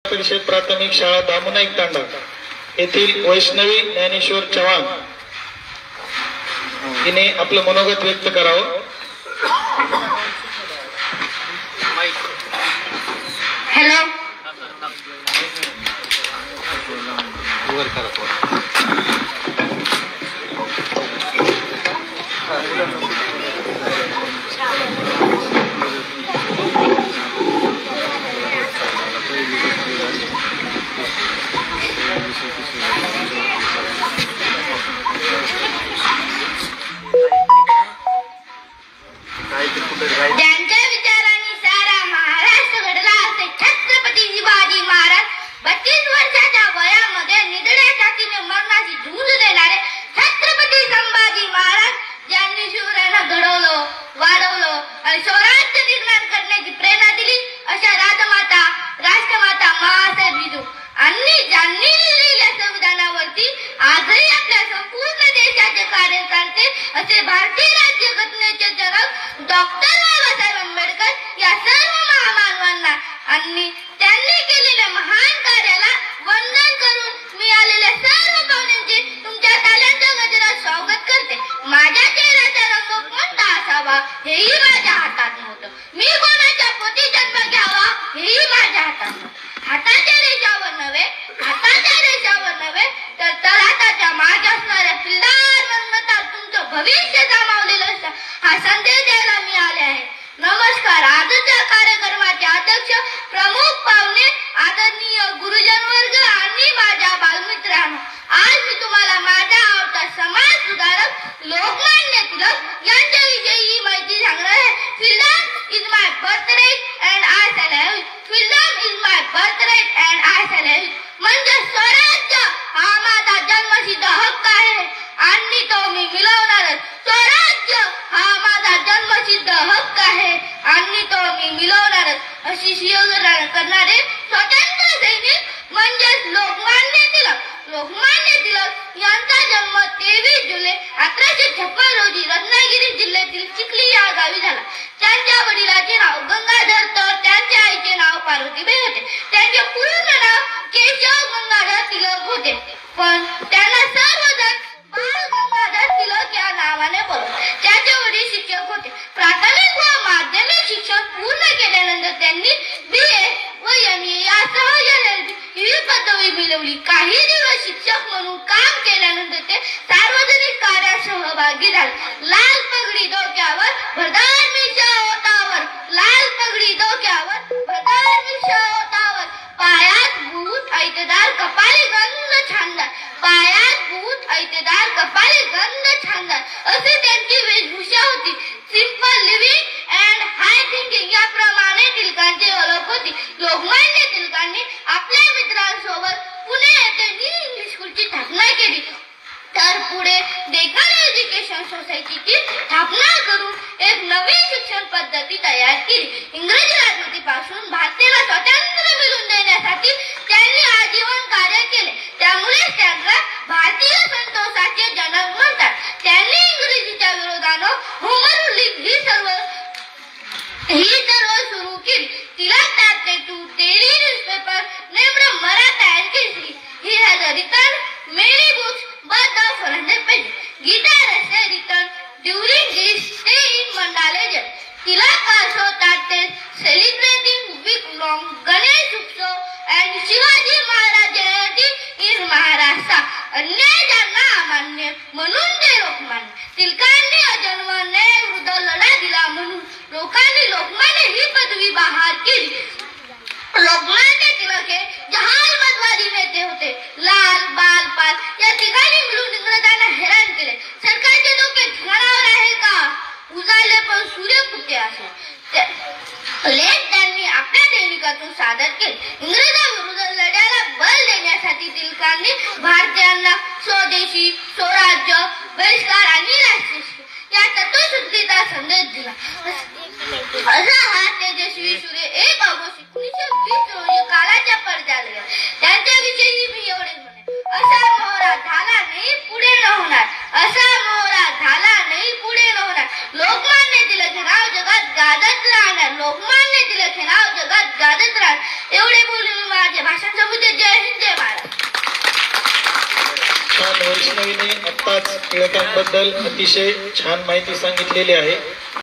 परिषद प्राथमिक शाळा दामुनाईक तांडा येथील वैष्णवी ज्ञानेश्वर चव्हाण हिने आपलं मनोगत व्यक्त करावं। हॅलो, ज्यांच्या विचारांनी सारा महाराष्ट्र घडला असे छत्रपती शिवाजी महाराज 32 वर्षाच्या वयामध्ये निधड्या छातीने मरणाची झुंज देणारे छत्रपती संभाजी महाराज, ज्यांनी शिवरायांना घडवलं, वाढवलं आणि स्वराज्य निर्माण करण्याची प्रेरणा दिली अशा राजमाता, राष्ट्रमाता महासाहेब जिजाऊ आणि ज्यांनी लिहिलेल्या संविधानावरती आजही आपल्या संपूर्ण देशाचे कार्य करते असे भारतीय राज्यघटनेचे जनक डॉक्टर बाबासाहेब आंबेडकर या सर्व महामानवांना आणि त्यांनी केलेल्या महान कार्याला वंदन करून मी आलेल्या सर्व पाहुण्यांचे तुमच्या टाळ्यांच्या गजरात स्वागत करते। माझ्या चेहऱ्याचा रंग कोणता असावा हेही माझ्या हातात नव्हतं, मी कोणाच्या पोटी जन्म घ्यावा हेही माझ्या हातात नव्हतं। हाताच्या रेषावर नव्हे तर तळहाताच्या मागे असणाऱ्या पिल्लार मन्मथात तुमचं भविष्य सामावलेलं असतं हा संदेश द्यायला मी आले आहे। नमस्कार। आजच्या कार्यक्रमाचे अध्यक्ष, प्रमुख पाहुणे, आदरणीय गुरुजन वर्ग आणि माझ्या बालमित्रांनो, आज मी तुम्हाला माझा आवडता समाज सुधारक लोकमान्य टिळक यांच्याविषयी ही माहिती सांगणार आहे। Freedom is my birthright and I shall have it. Freedom is my birthright and I shall have it म्हणजे स्वराज्य हा माझा जन्मसिद्ध हक्क आहे आणि तो मी मिळवणारच। स्वराज्य हा माझा जन्मसिद्ध हक्क आहे आणि तो मी मिळवणारच अशी शिवगाळ करणारे स्वतंत्र सैनिक म्हणजेच लोकमान्य टिळक। लोकमान्य टिळक यांचा जन्म 23 जुलै 1856 रोजी रत्नागिरी जिल्ह्यातील चिखली या गावी झाला। त्यांच्या वडिलांचे नाव गंगाधर तर त्यांच्या आईचे नाव पार्वतीबाई होते। त्यांचे पूर्ण नाव केशव गंगाधर टिळक होते, पण त्यांना सर्वजण बाळ गंगाधर टिळक या नावाने बोलवत। त्यांचे वडील शिक्षक होते। प्राथमिक व माध्यमिक शिक्षण पूर्ण केल्यानंतर त्यांनी BA व MA यासह LLB ही पदवी मिळवली। काही दिवस शिक्षक म्हणून काम केल्यानंतर ते सार्वजनिक कार्यात सहभागी झाले। लाल पगडी डोक्यावर, भरदार मिशा ओठावर, लाल पगडी डोक्यावर, भरदार मिशा ओठावर, पायात बूट, ऐतेदार कपाळी गंध छानदार, पायात बूट, ऐतेदार कपाळी गंध छानदार असे त्यांची वेशभूषा होती। Simple living and high thinking याप्रमाणे टिळकांची ओळख होती। लोकमान्य टिळकांनी आपल्या मित्रांसोबत पुणे येथे न्यू इंग्लिश स्कूलची स्थापना केली, तर पुढे डेक्कन एज्युकेशन सोसायटीची स्थापना करून एक नवीन शिक्षण पद्धती तयार केली। इंग्रजी राजवटीपासून भारताला स्वातंत्र्य मिळवून देण्यासाठी त्यांनी आजीवन कार्य केले, त्यामुळे त्यांना भारतीय संतोषाचे जनक म्हणतात। त्यांनी इंग्रजीच्या विरोधानं होमर रूलिंग ही सर्व सुरू केली। Tilak two daily newspaper named Maratha and Kesari. He has written many books but the 400 pages. Gita has written during his stay in Mandale jail. Tilak also started celebrating week-long Ganesh Utsav and Shivaji Maharaj Jayanti in Maharashtra. अन्याय ज्यांना अमान्य म्हणून ते लोकमान्य। टिळकांनी अजन्म न्यायविरुद्ध लढा दिला म्हणून लोकांनी लोकमान्य ही पदवी बहाल केली। लोकमान्य टिळक हे जहालमतवादी नेते होते। लाल, बाल, पाल या ठिकाणी मिळून इंग्रजांना हैराण केले। सरकारचे डोके ठिकाणावर आहे का? उजाडले पण सूर्य कुठे असे लेख त्यांनी आपल्या दैनिकातून सादर केले। इंग्रजांविरुद्ध लढ्याला बल देण्यासाठी टिळकांनी भारतीयांना स्वदेशी, स्वराज्य, बहिष्कार आणि राष्ट्रीय या तत्वशुद्धीचा संदेश दिला। असा हा तेजस्वी सूर्य 1 ऑगस्ट 1920 रोजी काळाच्या पडद्याला गेला। त्यांच्याविषयी मी एवढे म्हणेन, असा मोहरा झाला नाही पुढे न होणार, असा मोहरा झाला नाही पुढे न होणार। लोकमान्य टिळक हे नाव जगात गाजत राहणार, लोकमान्य टिळक हे नाव जगात गाजत राहणार। एवढे बोलून माझे भाषण संपवते. जय हिंद, जय भारत. छान. वैष्णवीने आत्ताच टिळकांबद्दल अतिशय छान माहिती सांगितलेली आहे.